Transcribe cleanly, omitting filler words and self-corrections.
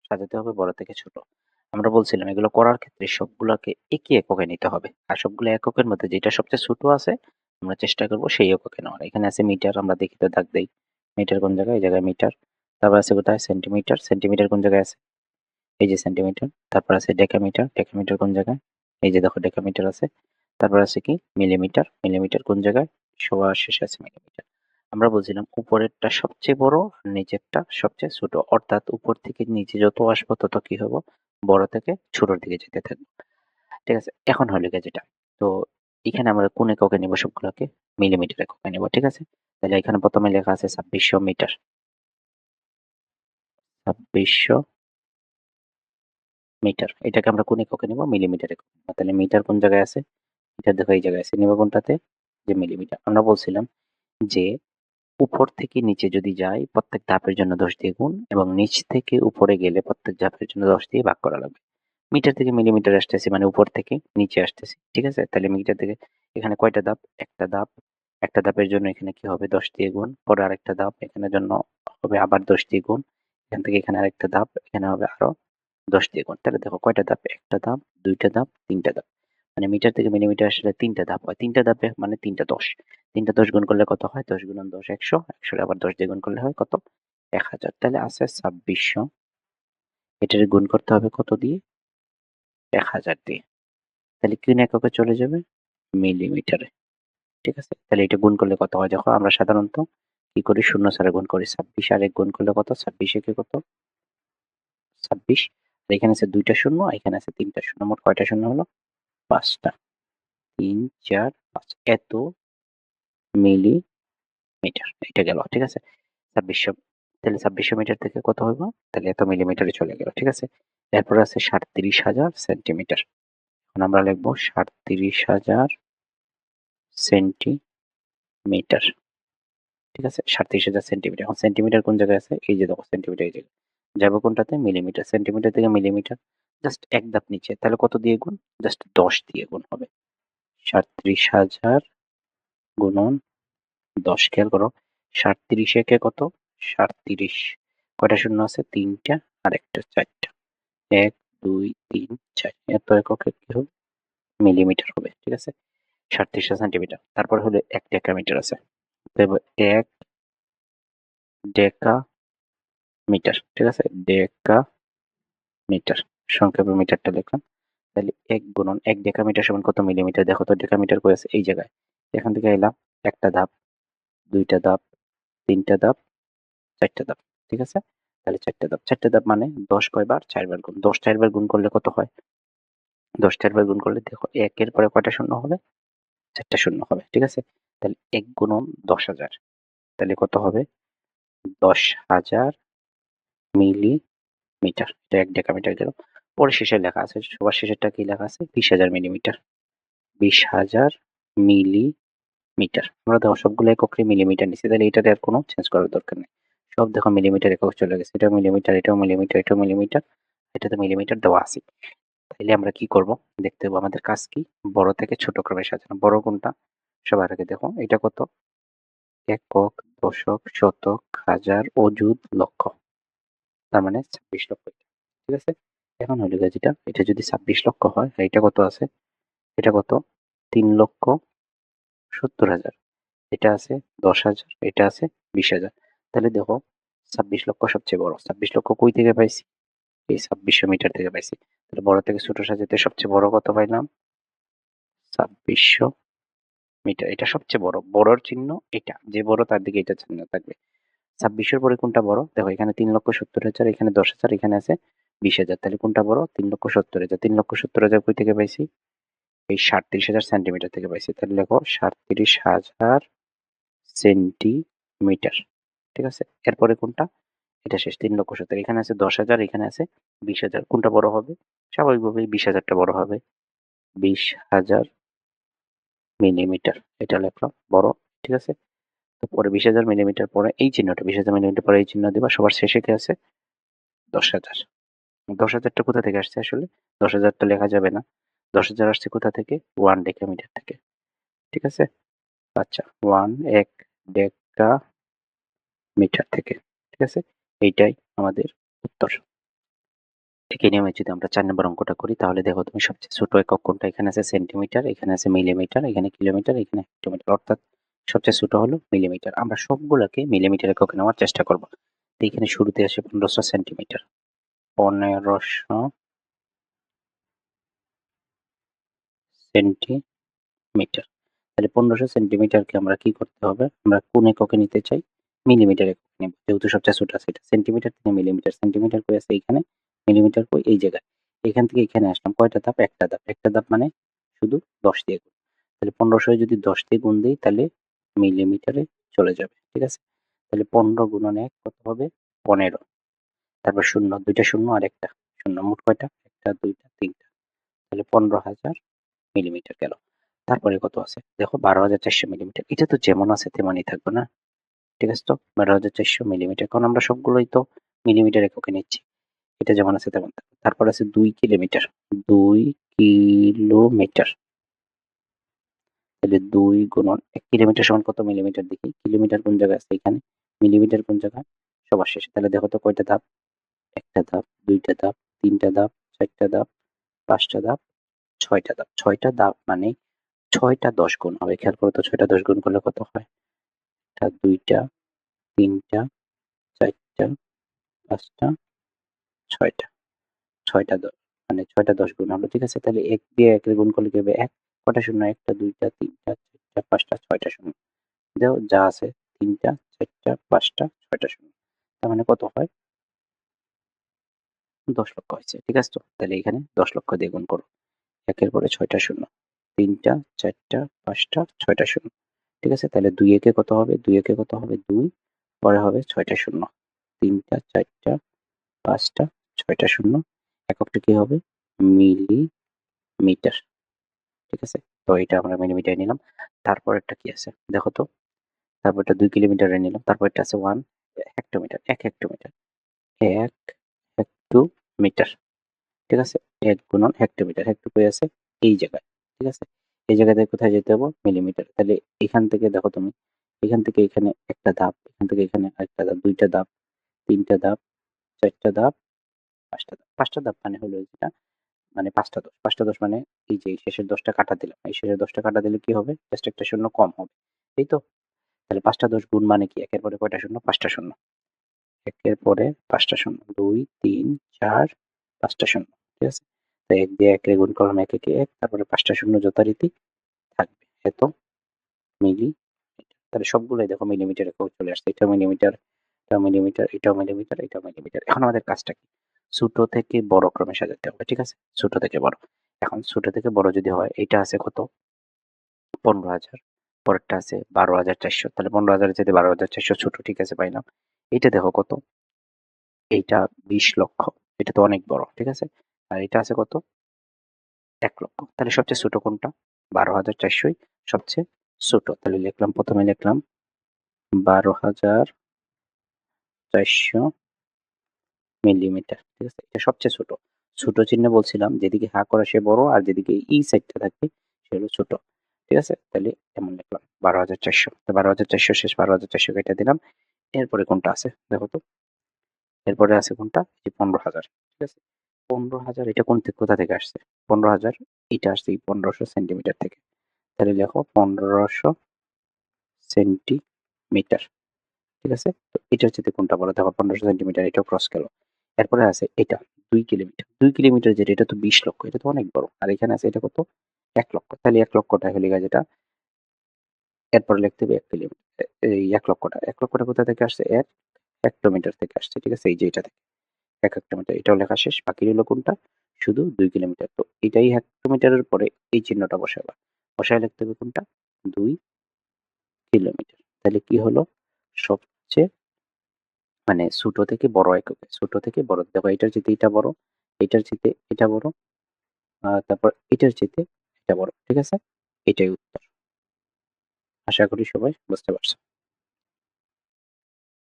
সাজাতে হবে বড় থেকে ছোট। আমরা বলছিলাম এগুলো করার ক্ষেত্রে সবগুলোকে একই এককে নিতে হবে। আর সবগুলো এককের মধ্যে যেটা সবচেয়ে ছোট আছে আমরা চেষ্টা করব সেই এককে নেওয়ার। এখানে আছে মিটার, আমরা দেখি তো দাগ দেই। মিটার কোন জায়গায়? এই জায়গায় মিটার। তারপর আছে কোথায়? সেন্টিমিটার। সেন্টিমিটার কোন জায়গায় আছে? এই যে সেন্টিমিটার। তারপর আছে ডেকামিটার। ডেকামিটার কোন জায়গায়? এই যে দেখো ডেকামিটার আছে। তারপর আছে কি? মিলিমিটার। মিলিমিটার কোন জায়গায়? সবার শেষে আছে মিলিমিটার। আমরা বলছিলাম উপরেরটা সবচেয়ে বড় আর নিচেরটা সবচেয়ে ছোট, অর্থাৎ উপর থেকে নিচে যত আসবো তত কি হবো? বড় থেকে ছোটর দিকে যেতে থাকবো। ঠিক আছে, এখন হলো গিয়ে যেটা, তো এখানে আমরা কোন এককে নিব? সবগুলোকে মিলিমিটার এককে নিব। ঠিক আছে, তাহলে এখানে প্রথমে লেখা আছে 2600 মিটার। 2600 মিটার, এটাকে আমরা কোন এককে নিব? মিলিমিটার একক। তাহলে মিটার কোন জায়গায় আছে? মিটার দেখো এই জায়গায় আছে। নিব কোনটাতে? যে মিলিমিটার। আমরা বলছিলাম যে উপর থেকে নিচে যদি যাই প্রত্যেক ধাপের জন্য 10 দিয়ে গুণ, এবং নিচ থেকে উপরে গেলে প্রত্যেক ধাপের জন্য 10 দিয়ে ভাগ করা লাগবে। মিটার থেকে মিলিমিটার আসতেছি মানে উপর থেকে নিচে আসতেছি। ঠিক আছে, তাহলে মিটার থেকে এখানে কয়টা ধাপ? একটা ধাপ। একটা ধাপের জন্য এখানে কি হবে? 10 দিয়ে গুণ। পরে আরেকটা ধাপ, এখানের জন্য হবে আবার 10 দিয়ে গুণ। এখান থেকে এখানে আরেকটা ধাপ, এখানে হবে আরো 10 দিয়ে গুণ। তাহলে দেখো কয়টা ধাপ? একটা ধাপ, দুইটা ধাপ, তিনটা ধাপ। মানে মিটার থেকে মিলিমিটার আসলে তিনটা ধাপ হয়। তিনটা ধাপে মানে তিনটা 10। তিনটা 10 গুণ করলে কত হয়? 10 গুণন 10 100। 100 আবার 10 দিয়ে গুণ করলে হয় কত? 1000। তাহলে আছে 2600। এটারে গুণ করতে হবে কত দিয়ে? 1000 দিয়ে। তাহলে কোন এককে চলে যাবে? মিলিমিটারে। ঠিক আছে, তাহলে এটা গুণ করলে কত হয়? দেখো আমরা সাধারণত কি করি? শূন্য ছাড়া গুণ করি। 26 আর 1 গুণ করলে কত? 26 একে কত? 26। আর এখানে আছে দুইটা শূন্য, এখানে আছে তিনটা শূন্য, মোট কয়টা শূন্য হলো? 5টা। 3 4 5, এত মিলিমিটার। এটা গেল। ঠিক আছে, 2600। তাহলে 2600 মিটার থেকে কত হইব? তাহলে এত মিলিমিটারে চলে গেল। ঠিক আছে, এরপর আছে 37,000 সেন্টিমিটার। এখন আমরা লিখবো 37,000 সেন্টিমিটার। ঠিক আছে, 37,000 সেন্টিমিটার। এখন সেন্টিমিটার কোন জায়গায় আছে? এই যে দেখো সেন্টিমিটার এই জায়গায়। যাবো কোনটাতে? মিলিমিটার। সেন্টিমিটার থেকে মিলিমিটার জাস্ট এক ধাপ নিচে। তাহলে কত দিয়ে গুণ? জাস্ট 10 দিয়ে গুণ হবে। 37,000 গুণন 10। খেয়াল করো, 37 একে কত? 37। কয়টা শূন্য আছে? তিনটা আর একটা 4টা। 1 2 3 4, এত এককে কি হবে? মিলিমিটার হবে। ঠিক আছে, 37 সেন্টিমিটার। তারপর হলো 1 ডেকামিটার আছে। তারপর 1 ডেকা মিটার। ঠিক আছে, ডেকা মিটার, সংক্ষেপে মিটারটা লিখলাম। তাহলে 1 গুণন 1 ডেকামিটার সমান কত মিলিমিটার? দেখো তো ডেকামিটার কই আছে? এই জায়গায়। এখান থেকে এলাম, একটা ধাপ, দুইটা ধাপ, তিনটা ধাপ, চারটা ধাপ। ঠিক আছে, তাহলে চারটা ধাপ। চারটা ধাপ মানে 10 কয়বার? 4 বার গুণ। 10 4 বার গুণ করলে কত হয়? 10 4 বার গুণ করলে দেখো 1 এর পরে কয়টা শূন্য হবে? 4টা শূন্য হবে। ঠিক আছে, তাহলে 1 গুণন 10,000। তাহলে কত হবে? 10,000 মিলিমিটার। এটা 1 ডেকামিটার গেল। পরে শেষে লেখা আছে, সবার শেষেরটা কি লেখা আছে? 20,000 মিলিমিটার। 20,000 মিলিমিটার। আমরা দেখো সবগুলো এককে মিলিমিটার নিচ্ছি, তাহলে এটাতে আর কোনো চেঞ্জ করার দরকার নেই। সব দেখো মিলিমিটার একক চলে গেছে। এটাও মিলিমিটার, এটাও মিলিমিটার, এটাও মিলিমিটার, এটাতে মিলিমিটার দেওয়া আছে। তাইলে আমরা কি করব? দেখতে হবে আমাদের কাজ কি? বড় থেকে ছোট ক্রমে সাজানো। বড় কোনটা? সবার আগে দেখো এটা কত? একক, দশক, শতক, হাজার, অযুত, লক্ষ। তার মানে 26 লক্ষ। ঠিক আছে, এখন হলো গিয়ে যেটা, এটা যদি 26 লক্ষ হয়, আর এটা কত আছে? এটা কত? 3,70,000। এটা আছে 10,000, এটা আছে 20,000। তাহলে দেখো 26 লক্ষ সবচেয়ে বড়। 26 লক্ষ কই থেকে পাইছি? এই 2600 মিটার থেকে পাইছি। তাহলে বড় থেকে ছোট সাজাতে সবচেয়ে বড় কত পাইলাম? 2600 মিটার। এটা সবচেয়ে বড়। বড়র চিহ্ন এটা, যে বড় তার দিকে এটা চিহ্ন থাকবে। 2600 পরে কোনটা বড়? দেখো এখানে 3,70,000, এখানে 10,000, এখানে আছে 20,000। তাহলে কোনটা বড়? 3,70,000। 3,70,000 কই থেকে পাইছি? এই 37,000 সেন্টিমিটার থেকে পাইছি। তাহলে লেখো 37,000 সেন্টিমিটার। ঠিক আছে, এরপরে কোনটা? এটা শেষ। 3,70,000, এখানে আছে 10,000, এখানে আছে 20,000। কোনটা বড় হবে? স্বাভাবিকভাবেই 20,000টা বড় হবে। 20,000 মিলিমিটার, এটা লিখলাম বড়। ঠিক আছে, তো পরে 20,000 মিলিমিটার পরে এই চিহ্নটা, 20,000 মিলিমিটার পরে এই চিহ্ন দিবা। সবার শেষে কি আছে? 10,000। 10,000টা কোথা থেকে আসছে আসলে? 10,000 তো লেখা যাবে না। 10,000 আসছে কোথা থেকে? 1 ডেকামিটার থেকে। ঠিক আছে, আচ্ছা 1 ডেকামিটার থেকে। ঠিক আছে, এইটাই আমাদের উত্তর। একই নিয়মে যদি আমরা 4 নম্বর অঙ্কটা করি তাহলে দেখো তুমি সবচেয়ে ছোট একক কোনটা? এখানে আছে সেন্টিমিটার, এখানে আছে মিলিমিটার, এখানে কিলোমিটার, এখানে হেক্টোমিটার, অর্থাৎ সবচেয়ে ছোট হলো মিলিমিটার। আমরা সবগুলাকে মিলিমিটার এককে নেওয়ার চেষ্টা করব। তো এখানে শুরুতে আসে 1500 সেন্টিমিটার, 1500 সেন্টিমিটার। তাহলে 1500 সেন্টিমিটারকে আমরা কি করতে হবে? আমরা কোন এককে নিতে চাই? মিলিমিটার এককে নেব। যেহেতু সবচেয়ে ছোট আছে এটা। সেন্টিমিটার থেকে মিলিমিটার। সেন্টিমিটার কই আছে? এইখানে। মিলিমিটার কই? এই জায়গায়। এখান থেকে এখানে আসলাম। কয়টা ধাপ? একটা ধাপ। একটা ধাপ মানে শুধু 10 দিয়ে গুণ। তাহলে 1500 যদি 10 দিয়ে গুণ দেই তাহলে মিলিমিটারে চলে যাবে। ঠিক আছে? তাহলে 15 গুণন 1 কত হবে? 15। তারপর শূন্য, 2টা শূন্য আর একটা শূন্য। মোট কয়টা? 1টা, 2টা, 3টা। তাহলে 15,000 মিলিমিটার গেল। তারপরে কত আছে? দেখো 12,400 মিলিমিটার। এটা তো যেমন আছে তেমনই থাকবে না? ঠিক আছে তো? 12,400 মিলিমিটার। কারণ আমরা সবগুলোই তো মিলিমিটার এককে নিচ্ছি। এটা যেমন আছে তেমন থাকবে। তারপর আছে 2 কিলোমিটার। 2 কিলোমিটার। তাহলে 2 গুণন 1 কিলোমিটার সমান কত মিলিমিটার দেখি? কিলোমিটার কোন জায়গায় আছে? এখানে। মিলিমিটার কোন জায়গায়? সবার শেষে। তাহলে দেখো তো কয়টা ধাপ? 1টা ধাপ, 2টা ধাপ, 3টা ধাপ, 4টা ধাপ, 5টা ধাপ, 6টা ধাপ। 6টা ধাপ মানে 6টা 10 গুণ হবে। খেয়াল করো তো 6টা 10 গুণ করলে কত হয়? 1টা, 2টা, 3টা, 4টা, 5টা, 6টা। 6টা মানে 6টা 10 গুণ হলো। ঠিক আছে? তাহলে 1 দিয়ে 1 এর গুণ করলে কি হবে? 1 কয়টা শূন্য? 1টা, 2টা, 3টা, 4টা, 5টা, 6টা শূন্য। দাও যা আছে 3টা, 4টা, 5টা, 6টা শূন্য। তার মানে কত হয়? 10 লক্ষ হয়েছে। ঠিক আছে তো? তাহলে এখানে 10 লক্ষ দিয়ে গুণ করো। 1 এর পরে 6টা শূন্য। 3টা, 4টা, 5টা, 6টা শূন্য। ঠিক আছে? তাহলে 2 একে কত হবে? 2 একে কত হবে? 2 পরে হবে 6টা শূন্য। 3টা, 4টা, 5টা, 6টা শূন্য। এককটা কি হবে? মিলিমিটার। ঠিক আছে? তো এটা আমরা মিলিমিটারে নিলাম। তারপরেরটা কি আছে? দেখো তো। তারপরটা 2 কিলোমিটারে নিলাম। তারপরটা আছে 1 হেক্টোমিটার। 1 হেক্টোমিটার। 1 হেক্টোমিটার। ঠিক আছে? 1 গুণন হেক্টোমিটার। হেক্টো কই আছে? এই জায়গায়। ঠিক আছে? এই জায়গা থেকে কোথায় যেতে হবে? মিলিমিটার। তাহলে এখান থেকে দেখো তুমি, এখান থেকে এখানে একটা ধাপ, এখান থেকে এখানে আরেকটা ধাপ, 2টা ধাপ, 3টা ধাপ, 4টা ধাপ, 5টা ধাপ। 5টা ধাপ মানে হলো যেটা মানে 5টা 10। 5টা 10 মানে এই যে শেষের 10টা কাটা দিলাম। এই শেষের 10টা কাটা দিলে কি হবে? জাস্ট একটা শূন্য কম হবে। এই তো? তাহলে 5টা 10 গুণ মানে কি? 1 এর পরে কয়টা শূন্য? 5টা শূন্য। 1 এর পরে 5টা শূন্য। 2, 3, 4, 5টা শূন্য। ঠিক আছে? তো 1 দিয়ে 1 রে গুণ করলাম 1 একে 1 তারপরে 5টা শূন্য যথারীতি থাকবে। এত মিলিমিটার। তাহলে সবগুলাই দেখো মিলিমিটার এককে চলে আসছে। এটাও মিলিমিটার, এটাও মিলিমিটার, এটাও মিলিমিটার, এটাও মিলিমিটার। এখন আমাদের কাজটা কি? ছোট থেকে বড় ক্রমে সাজাতে হবে। ঠিক আছে? ছোট থেকে বড়। এখন ছোট থেকে বড় যদি হয় এটা আছে কত? 15,000। পরেরটা আছে 12,400। তাহলে 15,000 এর চাইতে 12,400 ছোট। ঠিক আছে পাইলাম। এইটা দেখো কত? এইটা 20 লক্ষ। এটা তো অনেক বড়। ঠিক আছে? আর এটা আছে কত? 1 লক্ষ। তাহলে সবচেয়ে ছোট কোনটা? 12,400 ই সবচেয়ে ছোট। তাহলে লিখলাম, প্রথমে লিখলাম 12,400 মিলিমিটার। ঠিক আছে? এটা সবচেয়ে ছোট। ছোট চিহ্নে বলছিলাম যেদিকে হা করা সে বড় আর যেদিকে এই সাইডটা থাকবে সে হলো ছোট। ঠিক আছে? তাহলে এমন লিখলাম 12,400। তো 12,400 শেষ 12,400 কেটে দিলাম। এরপরে কোনটা আছে? দেখো তো। এরপরে আছে কোনটা? এই 15,000। ঠিক আছে? 15,000 এটা কোথা থেকে আসছে? 15,000 এটা আসছে এই 1500 সেন্টিমিটার থেকে। তাহলে লেখো 1500 সেন্টিমিটার। ঠিক আছে? তো এটা হচ্ছে কোনটা বলো? দেখো 1500 সেন্টিমিটার এটাও ক্রস গেল। এরপরে আছে এটা 2 কিলোমিটার। 2 কিলোমিটার যেটা এটা তো 20 লক্ষ। এটা তো অনেক বড়। আর এখানে আছে এটা কত? 1 লক্ষ। তাহলে 1 লক্ষটা হয়ে গেল যেটা। এরপরে লিখতে হবে 1 কিলোমিটার। এই 1 লক্ষটা। 1 লক্ষটা কোথা থেকে আসছে? 1 হেক্টোমিটার থেকে আসছে। ঠিক আছে? এই যে এটা থেকে। 1 হেক্টোমিটার। এটাও লেখা শেষ। বাকি রইল কোনটা? শুধু 2 কিলোমিটার। তো এটাই হেক্টোমিটারের পরে এই চিহ্নটা বসাবা। বসায় লিখতে হবে কোনটা? 2 কিলোমিটার। তাহলে কি হলো? সবচেয়ে মানে ছোট থেকে বড় এককে। ছোট থেকে বড়। দেখো এটার চাইতে এটা বড়, এটার চাইতে এটা বড়, তারপর এটার চাইতে এটা বড়। ঠিক আছে? এটাই উত্তর। আশা করি সবাই বুঝতে পারছো।